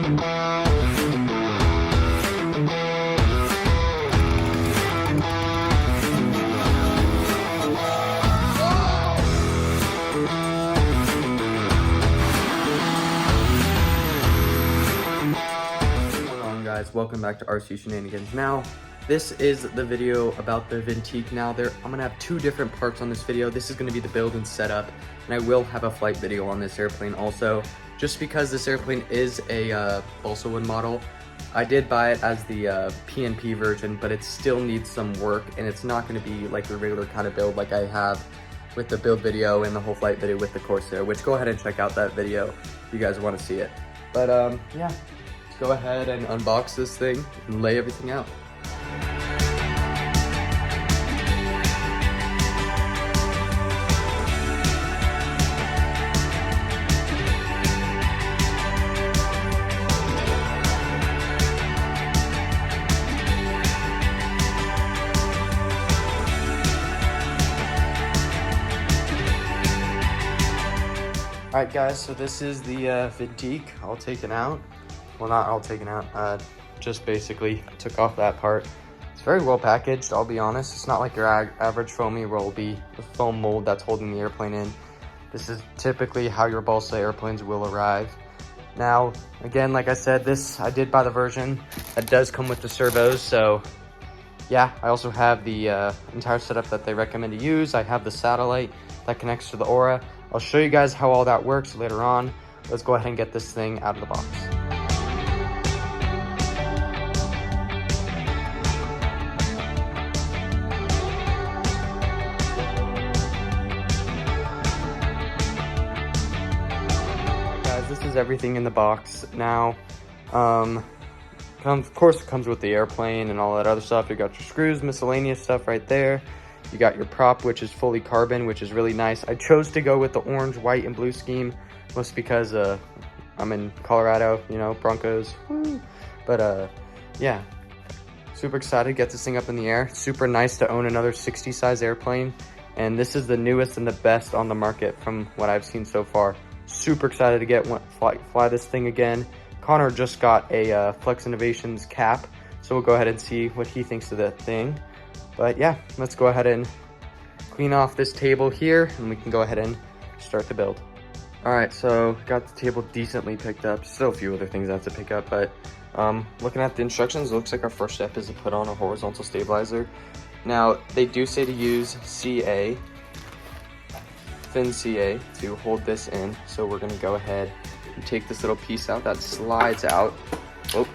Guys, welcome back to RC Shenanigans. Now, this is the video about the VENTIQUE. Now, I'm gonna have two different parts on this video. This is gonna be the build and setup, and I will have a flight video on this airplane also. Just because this airplane is a balsa wood model, I did buy it as the PNP version, but it still needs some work, and it's not gonna be like the regular kind of build like I have with the build video and the whole flight video with the Corsair, which go ahead and check out that video if you guys wanna see it. But yeah. Go ahead and unbox this thing and lay everything out. Alright guys, so this is the VENTIQUE all taken out. Well, not all taken out, just basically took off that part. It's very well packaged, I'll be honest. It's not like your average foamy roll be the foam mold that's holding the airplane in. This is typically how your balsa airplanes will arrive. Now, again, like I said, this, I did buy the version that does come with the servos, so yeah, I also have the entire setup that they recommend to use. I have the satellite that connects to the Aura. I'll show you guys how all that works later on. Let's go ahead and get this thing out of the box. This is everything in the box now. Of course it comes with the airplane and all that other stuff. You got your screws, miscellaneous stuff right there. You got your prop, which is fully carbon, which is really nice. I chose to go with the orange, white, and blue scheme, mostly because I'm in Colorado, you know, Broncos. Woo. But yeah, super excited to get this thing up in the air. Super nice to own another 60 size airplane, and this is the newest and the best on the market from what I've seen so far. Super excited to get fly this thing again. Connor just got a Flex Innovations cap, so we'll go ahead and see what he thinks of that thing. But yeah, let's go ahead and clean off this table here, and we can go ahead and start the build. All right, so got the table decently picked up. Still a few other things I have to pick up, but looking at the instructions, it looks like our first step is to put on a horizontal stabilizer. Now, they do say to use CA, thin CA, to hold this in. So we're gonna go ahead and take this little piece out that slides out. Oh.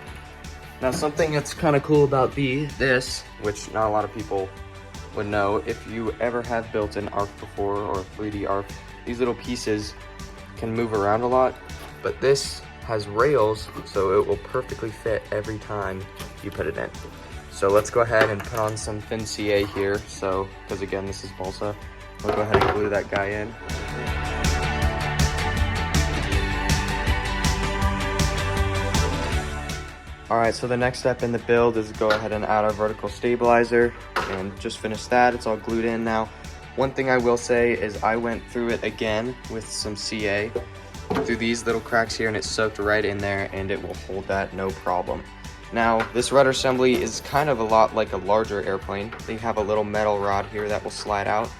Now something that's kind of cool about this, which not a lot of people would know, if you ever have built an ARC before or a 3D ARC, these little pieces can move around a lot, but this has rails, so it will perfectly fit every time you put it in. So let's go ahead and put on some thin CA here. So, because again, this is balsa, we'll go ahead and glue that guy in. All right, so the next step in the build is to go ahead and add our vertical stabilizer and just finish that. It's all glued in now. One thing I will say is I went through it again with some CA through these little cracks here, and it soaked right in there, and it will hold that no problem. Now, this rudder assembly is kind of a lot like a larger airplane. They have a little metal rod here that will slide out,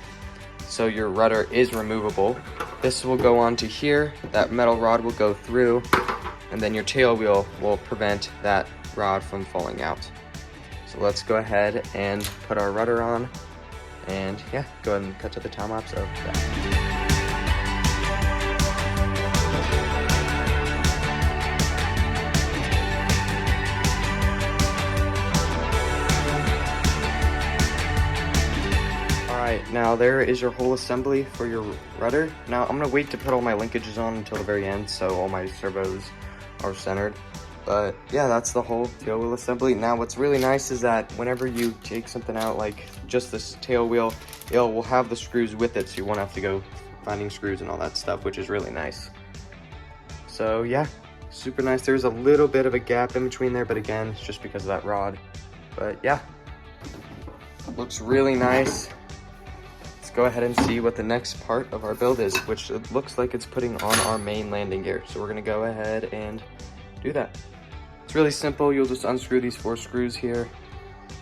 so your rudder is removable. This will go onto here, that metal rod will go through, and then your tail wheel will prevent that rod from falling out. So let's go ahead and put our rudder on, and yeah, go ahead and cut to the time lapse of that. Now there is your whole assembly for your rudder. Now I'm gonna wait to put all my linkages on until the very end, so all my servos are centered. But yeah, that's the whole tail wheel assembly. Now what's really nice is that whenever you take something out, like just this tail wheel, it will have the screws with it, so you won't have to go finding screws and all that stuff, which is really nice. So yeah, super nice. There's a little bit of a gap in between there, but again, it's just because of that rod. But yeah, looks really nice. Go ahead and see what the next part of our build is, which it looks like it's putting on our main landing gear. So we're gonna go ahead and do that. It's really simple. You'll just unscrew these 4 screws here.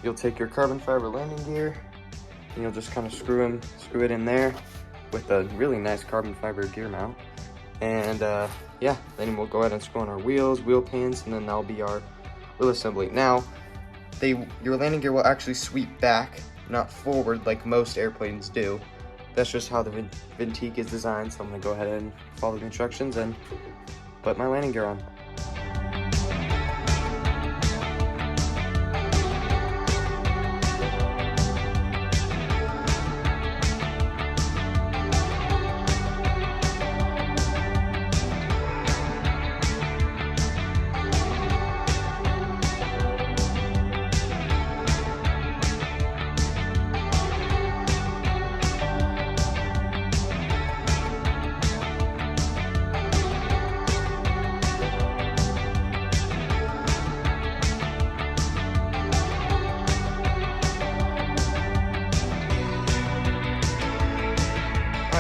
You'll take your carbon fiber landing gear and you'll just kind of screw it in there with a really nice carbon fiber gear mount. And yeah, then we'll go ahead and screw on our wheels, wheel pins, and then that'll be our wheel assembly. Now, your landing gear will actually sweep back, not forward like most airplanes do. That's just how the VENTIQUE is designed, so I'm gonna go ahead and follow the instructions and put my landing gear on.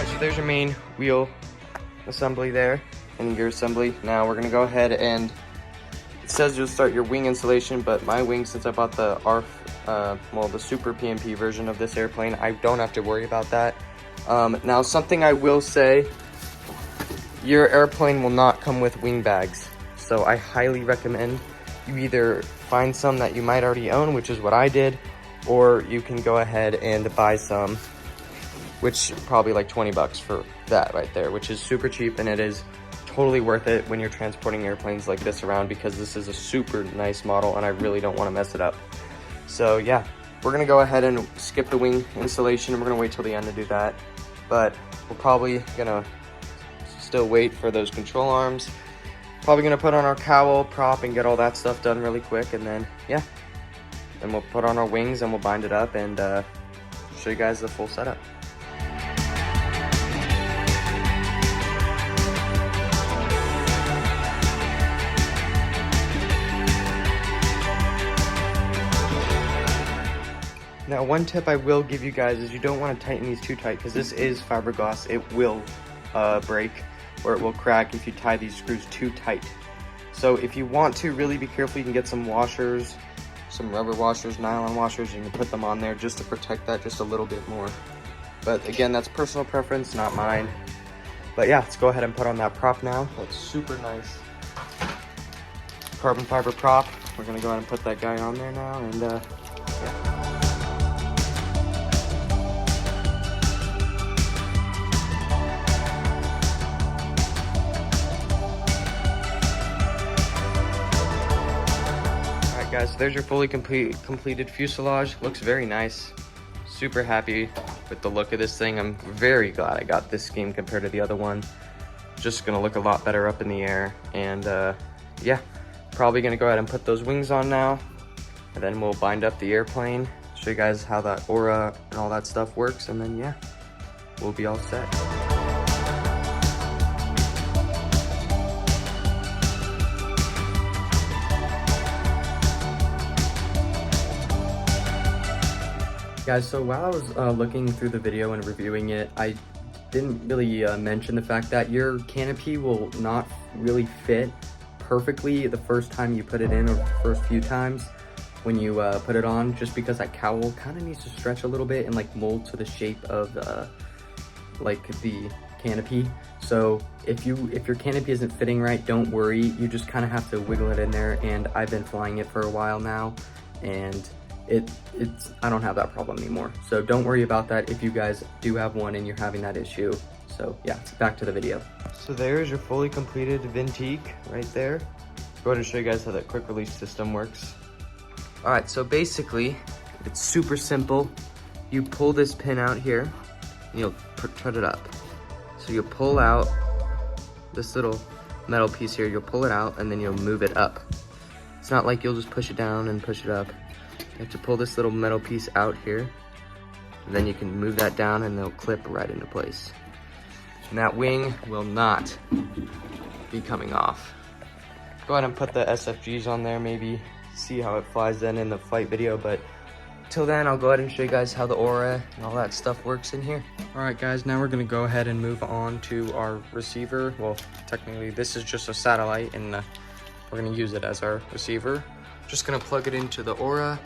So there's your main wheel assembly there and gear assembly. Now we're gonna go ahead and it says you'll start your wing installation, but my wing, since I bought the the Super PMP version of this airplane, I don't have to worry about that. Now something I will say, your airplane will not come with wing bags. So I highly recommend you either find some that you might already own, which is what I did, or you can go ahead and buy some, which probably like 20 bucks for that right there, which is super cheap, and it is totally worth it when you're transporting airplanes like this around, because this is a super nice model and I really don't want to mess it up. So yeah, we're gonna go ahead and skip the wing installation. We're gonna wait till the end to do that, but we're probably gonna still wait for those control arms. Probably gonna put on our cowl, prop, and get all that stuff done really quick, and then yeah, then we'll put on our wings and we'll bind it up and show you guys the full setup. Now, one tip I will give you guys is you don't want to tighten these too tight, because this is fiberglass. It will break or it will crack if you tie these screws too tight. So if you want to really be careful, you can get some washers, some rubber washers, nylon washers, you can put them on there just to protect that just a little bit more. But again, that's personal preference, not mine. But yeah, let's go ahead and put on that prop now. That's super nice carbon fiber prop. We're gonna go ahead and put that guy on there now, and yeah. Guys, so there's your fully completed fuselage. Looks very nice. Super happy with the look of this thing. I'm very glad I got this scheme compared to the other one. Just gonna look a lot better up in the air. And yeah, probably gonna go ahead and put those wings on now, and then we'll bind up the airplane, show you guys how that aura and all that stuff works, and then yeah, we'll be all set. Guys, so while I was looking through the video and reviewing it, I didn't really mention the fact that your canopy will not really fit perfectly the first time you put it in, or the first few times when you put it on, just because that cowl kind of needs to stretch a little bit and like mold to the shape of like the canopy. So if your canopy isn't fitting right, don't worry, you just kind of have to wiggle it in there. And I've been flying it for a while now, and I don't have that problem anymore. So don't worry about that if you guys do have one and you're having that issue. So yeah, back to the video. So there's your fully completed VENTIQUE right there. Go ahead and show you guys how that quick release system works. All right, so basically it's super simple. You pull this pin out here and you'll put it up. So you'll pull out this little metal piece here, you'll pull it out and then you'll move it up. It's not like you'll just push it down and push it up. You have to pull this little metal piece out here, and then you can move that down and they'll clip right into place. And that wing will not be coming off. Go ahead and put the SFGs on there, maybe see how it flies then in the flight video, but till then I'll go ahead and show you guys how the aura and all that stuff works in here. All right guys, now we're gonna go ahead and move on to our receiver. Well, technically this is just a satellite, and we're gonna use it as our receiver. Just gonna plug it into the Aura,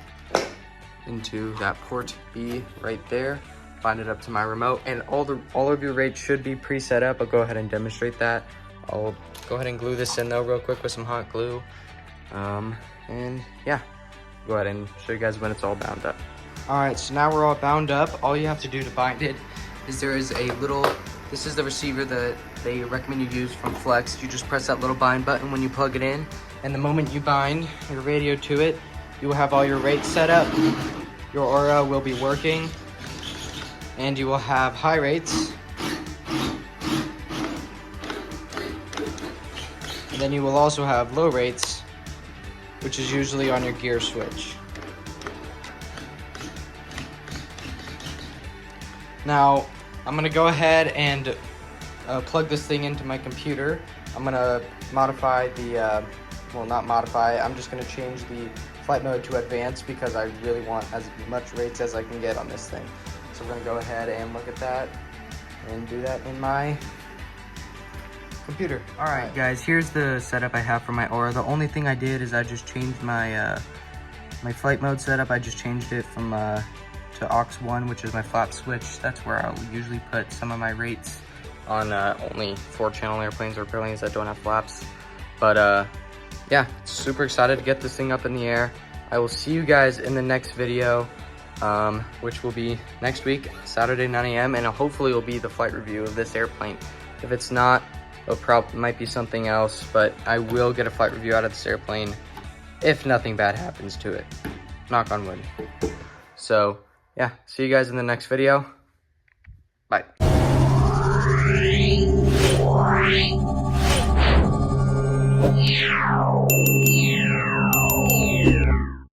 into that port B right there, bind it up to my remote, and all of your rates should be pre-set up. I'll go ahead and demonstrate that. I'll go ahead and glue this in though real quick with some hot glue. And yeah, go ahead and show you guys when it's all bound up. All right, so now we're all bound up. All you have to do to bind it is there is a little, this is the receiver that they recommend you use from Flex. You just press that little bind button when you plug it in, and the moment you bind your radio to it, you will have all your rates set up. Your Aura will be working, and you will have high rates. And then you will also have low rates, which is usually on your gear switch. Now, I'm gonna go ahead and plug this thing into my computer. I'm gonna modify the, well, not modify, I'm just gonna change the flight mode to advanced because I really want as much rates as I can get on this thing. So we're gonna go ahead and look at that and do that in my computer. All right, guys, here's the setup I have for my Aura. The only thing I did is I just changed my my flight mode setup. I just changed it from to aux 1, which is my flap switch. That's where I'll usually put some of my rates on only 4-channel airplanes or airplanes that don't have flaps. But yeah, super excited to get this thing up in the air. I will see you guys in the next video, which will be next week, Saturday, 9 a.m. And hopefully it'll be the flight review of this airplane. If it's not, it might be something else, but I will get a flight review out of this airplane if nothing bad happens to it. Knock on wood. So yeah, see you guys in the next video. Bye. Wow.